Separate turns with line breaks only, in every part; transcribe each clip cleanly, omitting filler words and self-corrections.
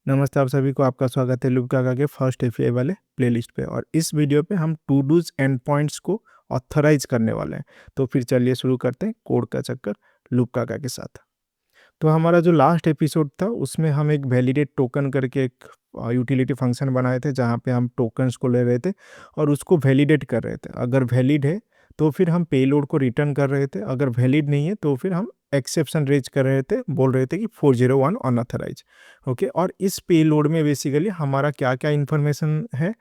नमस्ते आप सभी को, आपका स्वागत है लूप काका के फर्स्ट एफए वाले प्लेलिस्ट पे। और इस वीडियो पे हम टू डूज एंड पॉइंट्स को ऑथराइज करने वाले हैं। तो फिर चलिए शुरू करते हैं कोड का चक्कर लूप काका के साथ। तो हमारा जो लास्ट एपिसोड था उसमें हम एक वैलिडेट टोकन करके एक यूटिलिटी फंक्शन बनाए थे, जहाँ पे हम टोकन्स को ले रहे थे और उसको वैलिडेट कर रहे थे। अगर वैलिड है तो फिर हम पेलोड को रिटर्न कर रहे थे, अगर वैलिड नहीं है तो फिर हम एक्सेप्शन रेज कर रहे थे, बोल रहे थे कि 401 अनऑथराइज। ओके, और इस पेलोड में बेसिकली हमारा क्या क्या इन्फॉर्मेशन है।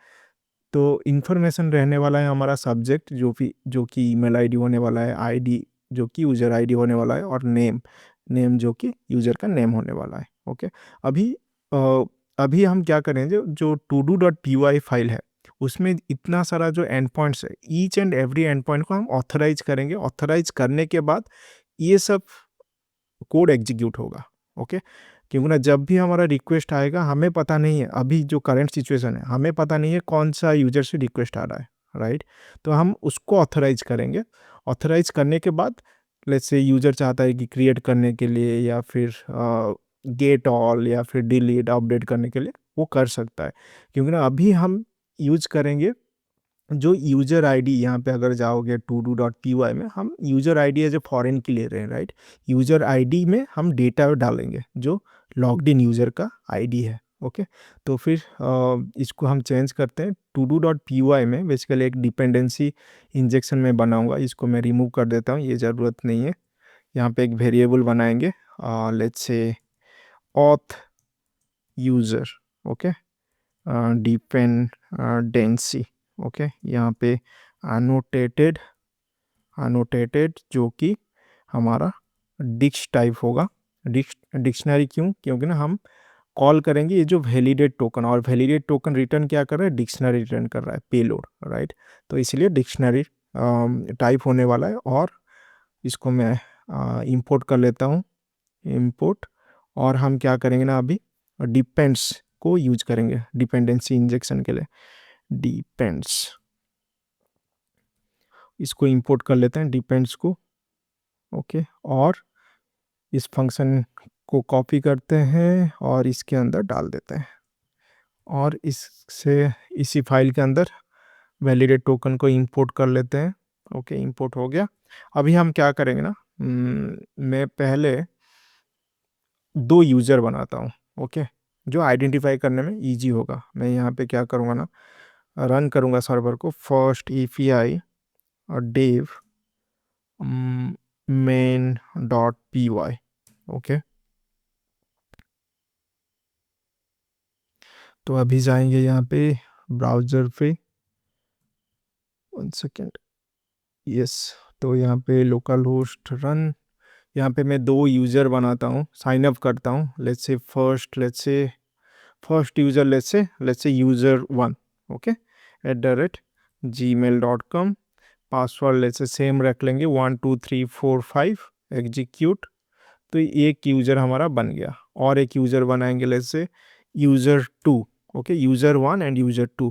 तो इन्फॉर्मेशन रहने वाला है हमारा सब्जेक्ट जो कि ईमेल आईडी होने वाला है, आईडी जो कि यूज़र आईडी होने वाला है, और नेम जो कि यूज़र का नेम होने वाला है। ओके, अभी अभी हम क्या करेंगे, जो todo.py फाइल है उसमें इतना सारा जो एंड पॉइंट्स है, each and every and point को हम ऑथराइज करेंगे। ऑथराइज करने के बाद ये सब कोड एग्जीक्यूट होगा। ओके, क्योंकि ना जब भी हमारा रिक्वेस्ट आएगा, हमें पता नहीं है अभी जो करंट सिचुएशन है, हमें पता नहीं है कौन सा यूजर से रिक्वेस्ट आ रहा है, राइट। तो हम उसको ऑथराइज करेंगे। ऑथराइज करने के बाद लेट्स से यूजर चाहता है कि क्रिएट करने के लिए या फिर गेट ऑल या फिर डिलीट अपडेट करने के लिए वो कर सकता है। क्योंकि ना अभी हम यूज करेंगे जो यूज़र आईडी, यहाँ पे अगर जाओगे todo.py में, हम user ID as a foreign key ले रहे हैं, राइट। यूज़र आईडी में हम डेटा डालेंगे जो लॉग्ड इन यूज़र का आईडी है। ओके, तो फिर इसको हम चेंज करते हैं। todo.py में बेसिकली एक डिपेंडेंसी इंजेक्शन में बनाऊंगा, इसको मैं रिमूव कर देता हूँ, ये ज़रूरत नहीं है। यहाँ पे एक वेरिएबल बनाएंगे, let's say auth user. Okay, dependency. Okay, यहाँ पे अनोटेटेड जो कि हमारा डिक्स टाइप होगा। डिक्शनरी क्यों? क्योंकि ना हम कॉल करेंगे ये जो वैलिडेट टोकन, और वैलिडेट टोकन रिटर्न क्या कर रहा है, डिक्शनरी रिटर्न कर रहा है, पेलोड, राइट। तो इसलिए डिक्शनरी टाइप होने वाला है। और इसको मैं इंपोर्ट कर लेता हूँ, इंपोर्ट। और हम क्या करेंगे ना, अभी डिपेंड्स को यूज करेंगे डिपेंडेंसी इंजेक्शन के लिए। डिपेंड्स, इसको इंपोर्ट कर लेते हैं डिपेंड्स को। ओके, और इस फंक्शन को कॉपी करते हैं और इसके अंदर डाल देते हैं, और इससे इसी फाइल के अंदर वैलिडेट टोकन को इंपोर्ट कर लेते हैं। ओके, इंपोर्ट हो गया। अभी हम क्या करेंगे ना, मैं पहले दो यूज़र बनाता हूँ। ओके, जो आइडेंटिफाई करने में इजी होगा। मैं यहाँ पे क्या करूँगा ना, रन करूँगा सर्वर को, फर्स्ट epi और dev main.py। ओके, तो अभी जाएंगे यहाँ पे ब्राउज़र पे, 1 सेकेंड, यस। तो यहाँ पे लोकल होस्ट रन, यहाँ पे मैं दो यूज़र बनाता हूँ, साइन अप करता हूँ। Let's say first user let's say user1। Okay, @gmail.com। Password let's say same रख लेंगे, 1 2 3 4 5, एग्जीक्यूट। तो एक यूज़र हमारा बन गया, और एक यूज़र बनाएंगे let's say user2। Okay, user1 and user2,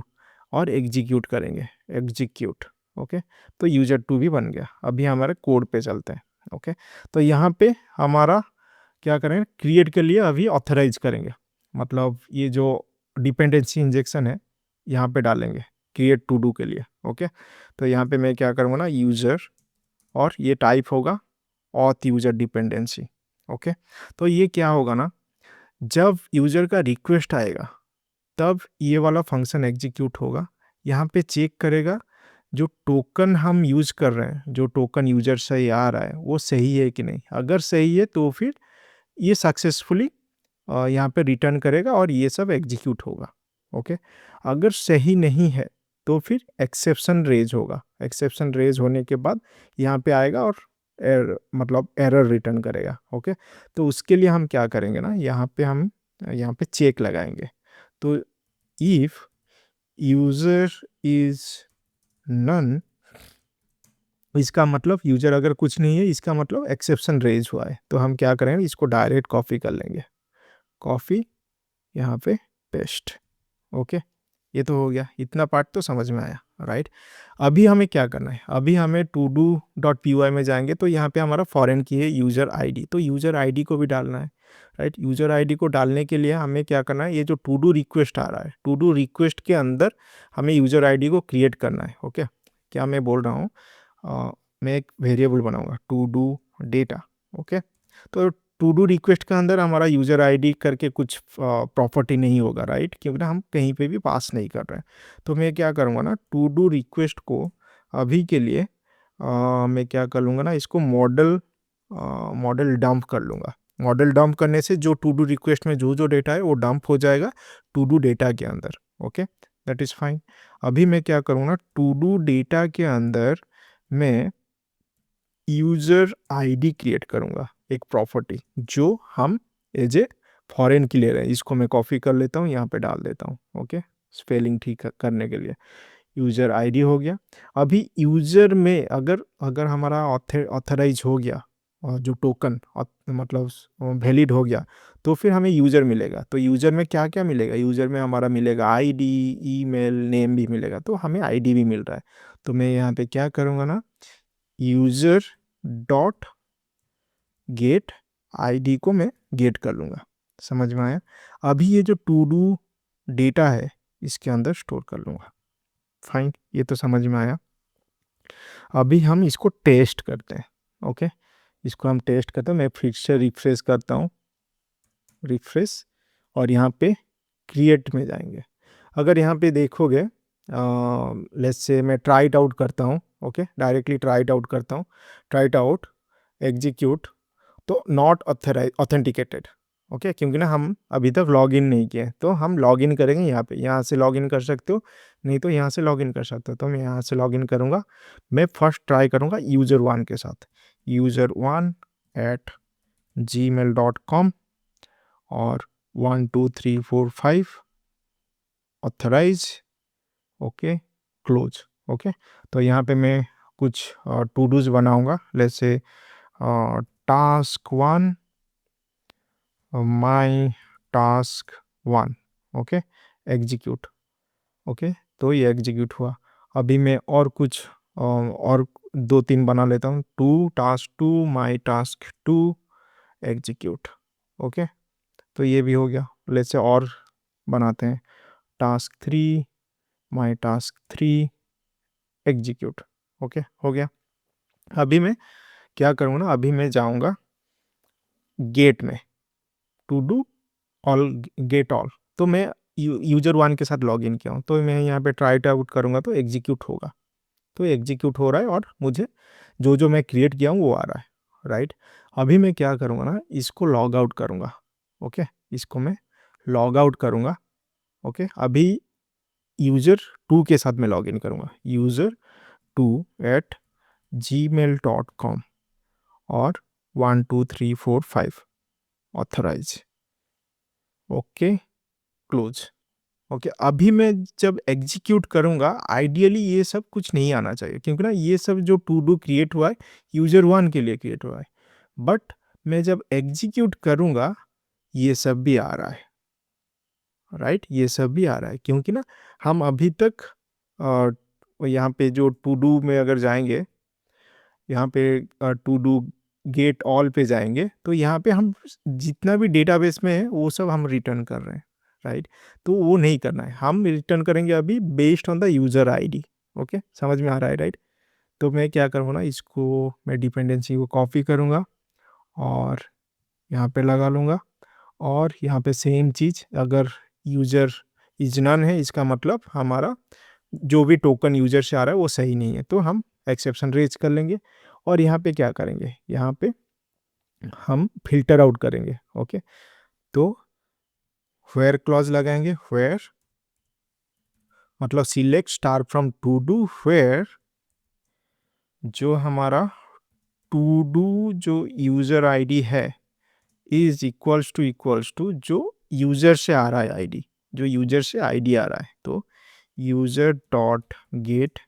और एग्जीक्यूट करेंगे, एग्जीक्यूट। ओके, तो user2 भी बन गया। अभी हमारे कोड पे चलते हैं। ओके, तो यहाँ पे हमारा क्या करेंगे, क्रिएट के लिए अभी ऑथराइज करेंगे, मतलब ये जो डिपेंडेंसी इंजेक्शन है यहाँ पे डालेंगे क्रिएट टू डू के लिए। ओके, तो यहाँ पे मैं क्या करूँगा ना, यूज़र, और ये टाइप होगा ऑथ यूज़र डिपेंडेंसी। ओके, तो ये क्या होगा ना, जब यूज़र का रिक्वेस्ट आएगा तब ये वाला फंक्शन एग्जीक्यूट होगा। यहाँ पे चेक करेगा जो टोकन हम यूज़ कर रहे हैं, जो टोकन यूज़र से आ रहा है वो सही है कि नहीं। अगर सही है तो फिर ये सक्सेसफुली यहाँ पे रिटर्न करेगा और ये सब एग्जीक्यूट होगा। ओके, अगर सही नहीं है तो फिर एक्सेप्शन रेज होगा। एक्सेप्शन रेज होने के बाद यहाँ पे आएगा और मतलब एरर रिटर्न करेगा। ओके, तो उसके लिए हम क्या करेंगे ना, यहाँ पे चेक लगाएंगे। तो इफ यूज़र इज नन, इसका मतलब यूज़र अगर कुछ नहीं है, इसका मतलब एक्सेप्शन रेज हुआ है। तो हम क्या करेंगे, इसको डायरेक्ट कॉपी कर लेंगे, कॉपी, यहाँ पे पेस्ट। ओके, ये तो हो गया, इतना पार्ट तो समझ में आया, राइट। अभी हमें क्या करना है, अभी हमें todo.py में जाएंगे, तो यहाँ पे हमारा फॉरेन की है यूज़र आईडी, तो यूज़र आईडी को भी डालना है। राइट। यूज़र आईडी को डालने के लिए हमें क्या करना है, ये जो टू डू रिक्वेस्ट आ रहा है, टू डू रिक्वेस्ट के अंदर हमें यूज़र आईडी को क्रिएट करना है। ओके, क्या मैं बोल रहा हूँ, मैं एक वेरिएबल बनाऊंगा टू डू डेटा। ओके, तो टू डू रिक्वेस्ट के अंदर हमारा यूज़र आईडी करके कुछ प्रॉपर्टी नहीं होगा, राइट, क्योंकि ना हम कहीं पे भी पास नहीं कर रहे हैं। तो मैं क्या करूँगा ना, टू डू रिक्वेस्ट को अभी के लिए मैं क्या कर लूँगा ना, इसको मॉडल डंप कर लूँगा। मॉडल डंप करने से जो टू डू रिक्वेस्ट में जो जो डेटा है वो डंप हो जाएगा टू डू डेटा के अंदर। Okay, that is fine. अभी मैं क्या करूँगा, टू डू डेटा के अंदर मैं यूज़र आईडी क्रिएट करूँगा, एक प्रॉपर्टी जो हम एज ए फॉरेन की ले रहे हैं। इसको मैं कॉपी कर लेता हूँ, यहाँ पे डाल देता हूँ। ओके, स्पेलिंग ठीक करने के लिए यूज़र आईडी हो गया। अभी यूज़र में अगर हमारा ऑथराइज हो गया और जो टोकन मतलब वैलिड हो गया, तो फिर हमें यूज़र मिलेगा। तो यूज़र में क्या क्या मिलेगा, यूज़र में हमारा मिलेगा आईडी, ईमेल, नेम भी मिलेगा। तो हमें आईडी भी मिल रहा है। तो मैं यहाँ पे क्या करूँगा ना, यूज़र डॉट गेट आईडी को मैं गेट कर लूँगा। समझ में आया। अभी ये जो टू डू डेटा है इसके अंदर स्टोर कर लूँगा। फाइन, ये तो समझ में आया। अभी हम इसको टेस्ट करते हैं। ओके, इसको हम टेस्ट करते हैं। मैं फिर से रिफ्रेश करता हूँ, रिफ्रेश, और यहाँ पे क्रिएट में जाएंगे। अगर यहाँ पे देखोगे, लेट्स से मैं ट्राई इट आउट करता हूँ। Okay, directly try it out करता हूँ, ट्राई इट आउट, एग्जीक्यूट, तो नॉट ऑथेंटिकेटेड। ओके, क्योंकि ना हम अभी तक लॉगिन नहीं किए, तो हम लॉगिन करेंगे यहाँ पे। यहाँ से लॉगिन कर सकते हो, नहीं तो यहाँ से लॉगिन कर सकते हो। तो मैं यहाँ से लॉगिन करूँगा। मैं फर्स्ट ट्राई करूँगा user1 के साथ, user1@gmail.com और 1 2 3 4 5 ऑथराइज। Okay, close. ओके, तो यहाँ पे मैं कुछ टू डूज बनाऊँगा। Let's say task 1, my task 1। Okay, execute. Okay, तो ये एग्जीक्यूट हुआ। अभी मैं और कुछ और 2-3 बना लेता हूँ। To task 2, my task 2, execute. Okay, तो ये भी हो गया। लेट्स से और बनाते हैं, task 3, my task 3, execute. Okay, हो गया। अभी मैं क्या करूँगा ना, अभी मैं जाऊँगा गेट में, to do all, get all. तो मैं user1 के साथ लॉगिन किया हूँ, तो मैं यहाँ पे ट्राई इट आउट करूँगा तो एग्जीक्यूट होगा। तो एग्जीक्यूट हो रहा है और मुझे जो जो मैं क्रिएट किया हूँ वो आ रहा है, राइट। अभी मैं क्या करूँगा ना, इसको लॉग आउट करूँगा। ओके, इसको मैं लॉग आउट करूँगा। ओके, अभी user2 के साथ मैं लॉगिन करूँगा, user2@gmail.com और 1 2 3 4 5 ऑथराइज। Okay, close. ओके, अभी मैं जब एग्जीक्यूट करूँगा, आइडियली ये सब कुछ नहीं आना चाहिए, क्योंकि ना ये सब जो टू डू क्रिएट हुआ है user1 के लिए क्रिएट हुआ है। बट मैं जब एग्जीक्यूट करूँगा ये सब भी आ रहा है, राइट, ये सब भी आ रहा है, क्योंकि ना हम अभी तक यहाँ पे जो टू डू में अगर जाएंगे, यहाँ पे टू डू गेट ऑल पे जाएंगे, तो यहाँ पे हम जितना भी डेटाबेस में है वो सब हम रिटर्न कर रहे हैं, राइट। तो वो नहीं करना है, हम रिटर्न करेंगे अभी based on the user ID. Okay, समझ में आ रहा है, राइट। तो मैं क्या करूँगा ना, इसको मैं डिपेंडेंसी को कॉपी करूँगा और यहाँ पे लगा लूँगा, और यहाँ पे सेम चीज़, अगर यूज़र इज नन है, इसका मतलब हमारा जो भी टोकन यूज़र से आ रहा है वो सही नहीं है, तो हम एक्सेप्शन रेज कर लेंगे। और यहाँ पे क्या करेंगे, यहाँ पे हम फिल्टर आउट करेंगे। ओके, तो व्हेयर क्लॉज लगाएंगे, व्हेयर मतलब select star from to do, where जो हमारा टू डू जो यूज़र आईडी है इज इक्वल्स टू जो यूज़र से आ रहा है आईडी, जो यूज़र से आईडी आ रहा है। तो यूज़र डॉट गेट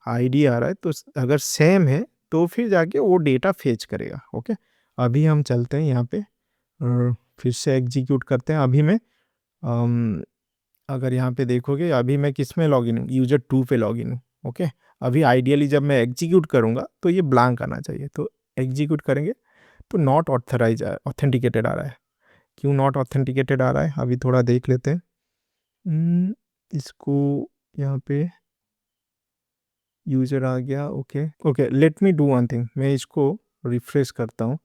आईडी आ रहा है, तो अगर सेम है तो फिर जाके वो डेटा फेच करेगा। ओके, अभी हम चलते हैं यहाँ पे और फिर से एग्जीक्यूट करते हैं। अभी मैं अगर यहाँ पे देखोगे, अभी मैं किस में लॉगिन हूँ, user2 पे लॉगिन हूँ। ओके, अभी आइडियली जब मैं एग्जीक्यूट करूँगा तो ये ब्लैंक आना चाहिए, तो एग्जीक्यूट करेंगे तो नॉट ऑथराइज ऑथेंटिकेटेड आ रहा है। क्यों नॉट ऑथेंटिकेटेड आ रहा है, अभी थोड़ा देख लेते हैं। इसको यहाँ पे यूज़र आ गया। Okay okay, let me do one thing, मैं इसको रिफ्रेश करता हूँ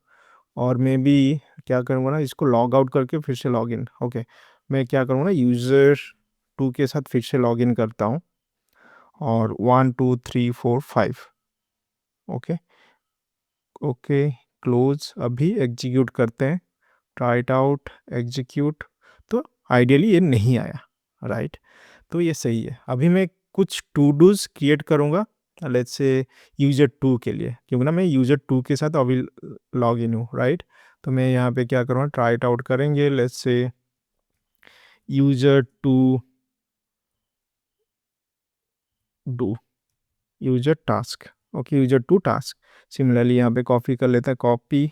और मैं भी क्या करूँगा ना, इसको लॉग आउट करके फिर से लॉग इन। ओके, मैं क्या करूँगा ना, यूज़र 2 के साथ फिर से लॉग इन करता हूँ और 1 2 3 4 5। Okay okay, close. अभी एग्जीक्यूट करते हैं, ट्राई इट आउट, एग्जीक्यूट। तो आइडियली ये नहीं आया, राइट। तो ये सही है। अभी मैं कुछ टू डूज क्रिएट करूँगा, लेट्स से यूज़र 2 के लिए, क्योंकि ना मैं यूज़र 2 के साथ अभी लॉग इन हूँ, राइट। तो मैं यहाँ पे क्या करूँगा, ट्राई इट आउट करेंगे। Let's say user 2 do, user task. Okay, user 2 task. Similarly यहाँ पे कॉपी कर लेते हैं, कॉपी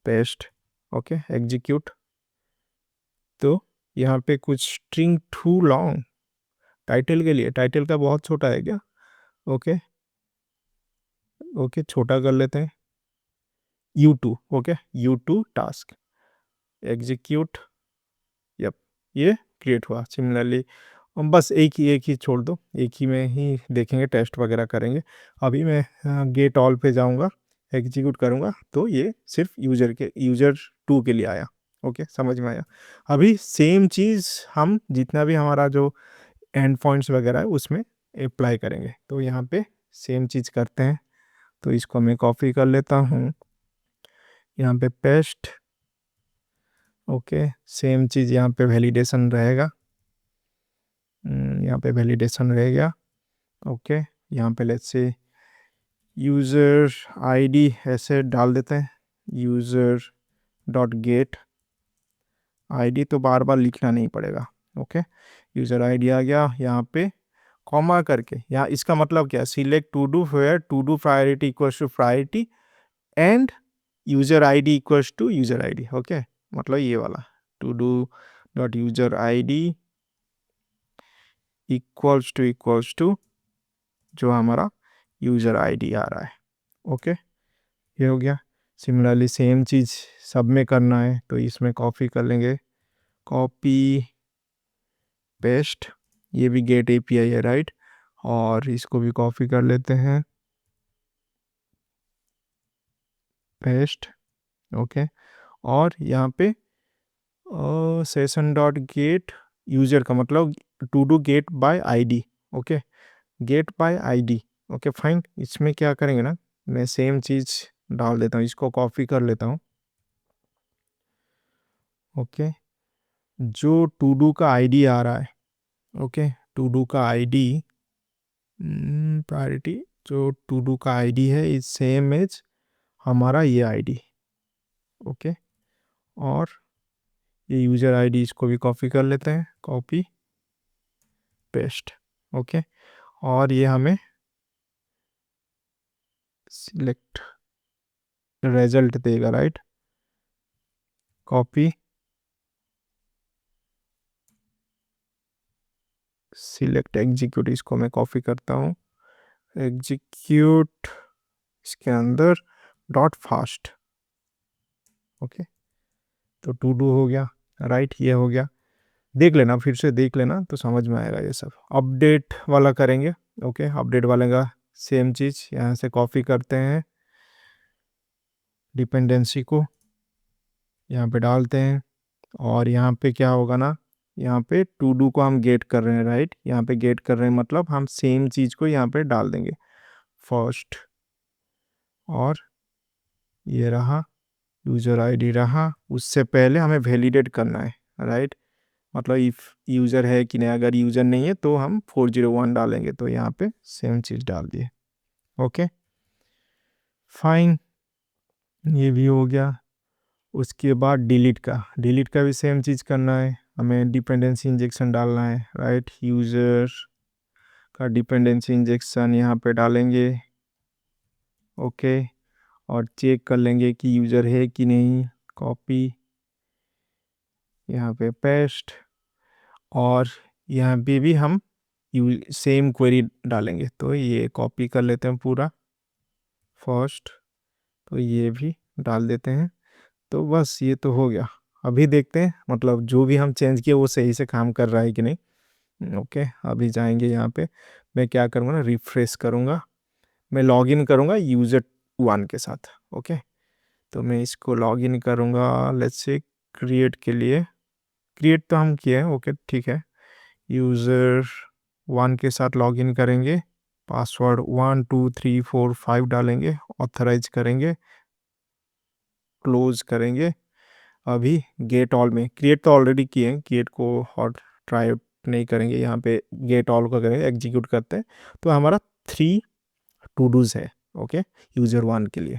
पेस्ट। Okay, execute. तो यहाँ पे कुछ स्ट्रिंग टू लॉन्ग टाइटल के लिए, टाइटल का बहुत छोटा है क्या? ओके ओके, छोटा कर लेते हैं, U2। Okay, U2 task, execute. Yup, ये क्रिएट हुआ। सिमिलरली बस एक ही छोड़ दो, एक ही में ही देखेंगे, टेस्ट वगैरह करेंगे। अभी मैं गेट ऑल पे जाऊंगा, एग्जीक्यूट करूंगा, तो ये सिर्फ यूज़र 2 के लिए आया। ओके, समझ में आया। अभी सेम चीज़ हम जितना भी हमारा जो एंड पॉइंट्स वगैरह है उसमें अप्लाई करेंगे। तो यहाँ पे सेम चीज़ करते हैं, तो इसको मैं कॉपी कर लेता हूँ, यहाँ पे पेस्ट। ओके, सेम चीज़ यहाँ पे वैलिडेशन रहेगा, यहाँ पे वैलिडेशन रह गया। ओके, यहाँ पे लेट्स से यूज़र आईडी ऐसे डाल देते हैं, यूज़र डॉट गेट आईडी, तो बार बार लिखना नहीं पड़ेगा। ओके, यूज़र आईडी आ गया, यहाँ पे कॉमा करके, यहाँ इसका मतलब क्या, select todo where todo priority equals to priority and user ID equals to user ID. Okay, मतलब ये वाला todo dot user ID equals to जो हमारा यूज़र आईडी आ रहा है। ओके, ये हो गया। सिमिलरली सेम चीज़ सब में करना है, तो इसमें कॉपी कर लेंगे, कॉपी पेस्ट। ये भी गेट एपीआई है, राइट। और इसको भी कॉपी कर लेते हैं, पेस्ट। ओके, और यहाँ पे सेशन डॉट गेट यूज़र का मतलब todo get by ID. Okay, get by ID. Okay fine, इसमें क्या करेंगे ना, मैं सेम चीज़ डाल देता हूँ, इसको कॉपी कर लेता हूँ। ओके, जो टू डू का आईडी आ रहा है, ओके, टू डू का आईडी प्रायोरिटी, जो टू डू का आईडी है इज सेम एज हमारा ये आईडी। ओके, और ये यूज़र आईडी, इसको भी कॉपी कर लेते हैं, कॉपी पेस्ट। ओके, और ये हमें सिलेक्ट रिजल्ट देगा, राइट। कॉपी सिलेक्ट एग्जीक्यूट, इसको मैं कॉपी करता हूँ, एग्जीक्यूट, इसके अंदर डॉट फास्ट। ओके, तो टू डू हो गया, राइट। ये हो गया, देख लेना, फिर से देख लेना तो समझ में आएगा ये सब। अपडेट वाला करेंगे। ओके, अपडेट वाले का सेम चीज़, यहाँ से कॉपी करते हैं, डिपेंडेंसी को यहाँ पे डालते हैं, और यहाँ पे क्या होगा ना, यहाँ पे टू डू को हम गेट कर रहे हैं, राइट। यहाँ पे गेट कर रहे हैं मतलब हम सेम चीज़ को यहाँ पे डाल देंगे, फर्स्ट। और ये रहा यूज़र आईडी रहा, उससे पहले हमें वैलिडेट करना है, राइट। मतलब इफ़ यूज़र है कि नहीं, अगर यूज़र नहीं है तो हम 401 डालेंगे, तो यहाँ पे सेम चीज़ डाल दिए। ओके फाइन, ये भी हो गया। उसके बाद डिलीट का भी सेम चीज़ करना है, हमें डिपेंडेंसी इंजेक्शन डालना है, राइट। यूज़र का डिपेंडेंसी इंजेक्शन यहाँ पे डालेंगे। ओके, और चेक कर लेंगे कि यूज़र है कि नहीं, कॉपी, यहाँ पे पेस्ट, और यहाँ पे भी हम सेम क्वेरी डालेंगे, तो ये कॉपी कर लेते हैं पूरा, फर्स्ट। तो ये भी डाल देते हैं, तो बस ये तो हो गया। अभी देखते हैं मतलब जो भी हम चेंज किए वो सही से काम कर रहा है कि नहीं। ओके, अभी जाएंगे यहाँ पे, मैं क्या करूँगा ना, रिफ्रेश करूँगा, मैं लॉगिन करूँगा यूज़र 1 के साथ। ओके, तो मैं इसको लॉगिन करूँगा, लेट्स से क्रिएट के लिए, क्रिएट तो हम किए हैं। ओके ठीक है, यूज़र 1 के साथ लॉगिन करेंगे, पासवर्ड 1 2 3 4 5 डालेंगे, ऑथराइज करेंगे, क्लोज करेंगे। अभी गेट ऑल में, क्रिएट तो ऑलरेडी किए हैं, गेट को हॉट ट्राई नहीं करेंगे, यहाँ पे गेट ऑल को करेंगे, एग्जीक्यूट करते हैं। तो हमारा 3 टू डूज है। ओके, यूज़र 1 के लिए।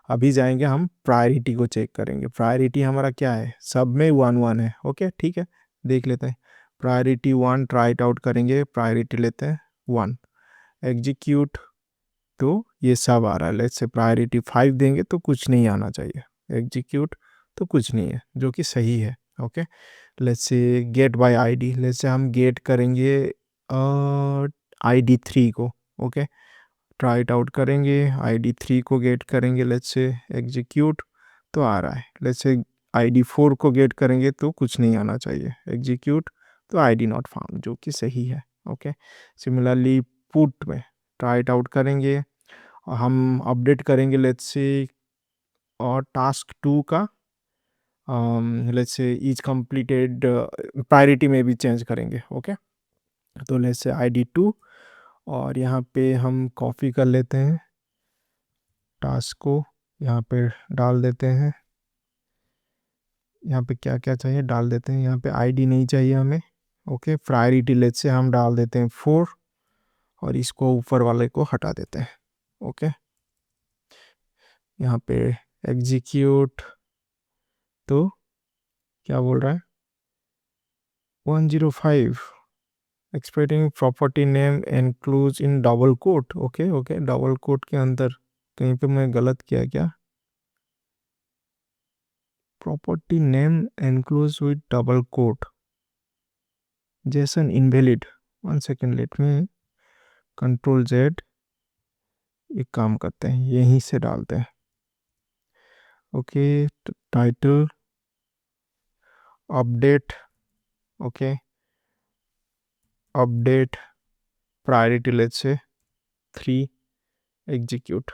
अभी जाएंगे हम प्रायोरिटी को चेक करेंगे, प्रायोरिटी हमारा क्या है, सब में 1 1 है। ओके ठीक है, देख लेते हैं। प्रायोरिटी 1 ट्राई आउट करेंगे, प्रायोरिटी लेते हैं 1, एग्जीक्यूट, तो ये सब आ रहा है। लेट्स से प्रायोरिटी 5 देंगे तो कुछ नहीं आना चाहिए, एग्जीक्यूट तो कुछ नहीं है, जो कि सही है। Okay, let's say get by ID, let's say हम गेट करेंगे ID 3 को। ओके, ट्राई इट आउट करेंगे, ID 3 को गेट करेंगे, लेट्स से एग्जीक्यूट, तो आ रहा है। लेट्स से ID 4 को गेट करेंगे तो कुछ नहीं आना चाहिए, एग्जीक्यूट, तो ID नॉट फाउंड, जो कि सही है। ओके, सिमिलरली पुट में ट्राई इट आउट करेंगे, हम अपडेट करेंगे लेट्स से और टास्क 2 का let's say is completed, priority में भी चेंज करेंगे। ओके, तो लेट्स से ID 2, और यहाँ पे हम कॉपी कर लेते हैं टास्क को, यहाँ पे डाल देते हैं, यहाँ पे क्या क्या चाहिए डाल देते हैं, यहाँ पे ID नहीं चाहिए हमें। ओके, प्रायोरिटी लेट्स से हम डाल देते हैं 4, और इसको ऊपर वाले को हटा देते हैं। ओके, यहाँ पे एग्जीक्यूट, तो क्या बोल रहा है, 105 expecting property name enclose in double quote. Okay okay, double quote के अंदर कहीं पे मैं गलत किया क्या, property name enclose with double quote, JSON invalid, 1 second let me Ctrl Z, एक काम करते हैं यहीं से डालते हैं। Okay, title update, okay update priority let's say 3, execute.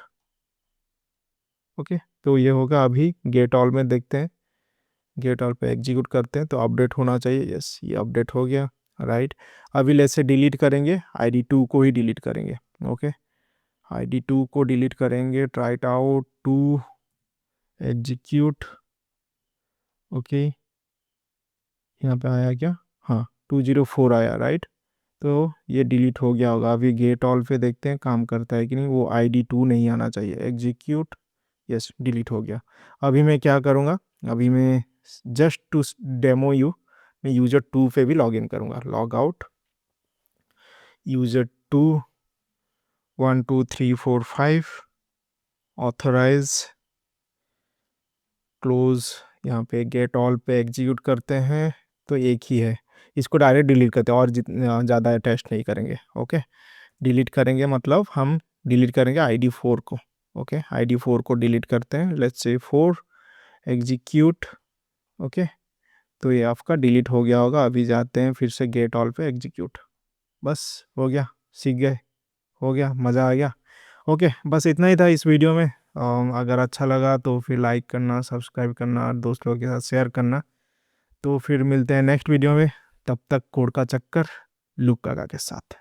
Okay, तो ये होगा। अभी गेट ऑल में देखते हैं, गेट ऑल पे एग्जीक्यूट करते हैं तो अपडेट होना चाहिए। यस, ये अपडेट हो गया, राइट। अभी लेट्स से डिलीट करेंगे, ID 2 को ही डिलीट करेंगे। ओके, ID 2 को डिलीट करेंगे, try it out, 2, execute. Okay, यहाँ पे आया क्या, हाँ 204 आया, राइट। तो ये डिलीट हो गया होगा। अभी गेट ऑल पे देखते हैं काम करता है कि नहीं, वो ID 2 नहीं आना चाहिए, एग्जीक्यूट, यस डिलीट हो गया। अभी मैं क्या करूँगा, अभी मैं जस्ट टू डेमो यू, मैं यूज़र 2 पे भी लॉग इन करूँगा, log out, user 2 1 2 3 4 5, authorise, close, यहाँ पे गेट ऑल पे एग्जीक्यूट करते हैं तो एक ही है, इसको डायरेक्ट डिलीट करते हैं और जितना ज़्यादा टेस्ट नहीं करेंगे। ओके, डिलीट करेंगे मतलब हम डिलीट करेंगे ID 4 को। ओके, ID 4 को डिलीट करते हैं, लेट्स से 4, एग्जीक्यूट। ओके, तो ये आपका डिलीट हो गया होगा। अभी जाते हैं फिर से गेट ऑल पे एग्जीक्यूट, बस हो गया, सीख गए, हो गया, मज़ा आ गया। ओके, बस इतना ही था इस वीडियो में। अगर अच्छा लगा तो फिर लाइक करना, सब्सक्राइब करना, दोस्त लोगों के साथ शेयर करना। तो फिर मिलते हैं नेक्स्ट वीडियो में, तब तक कोड का चक्कर लूप काका के साथ।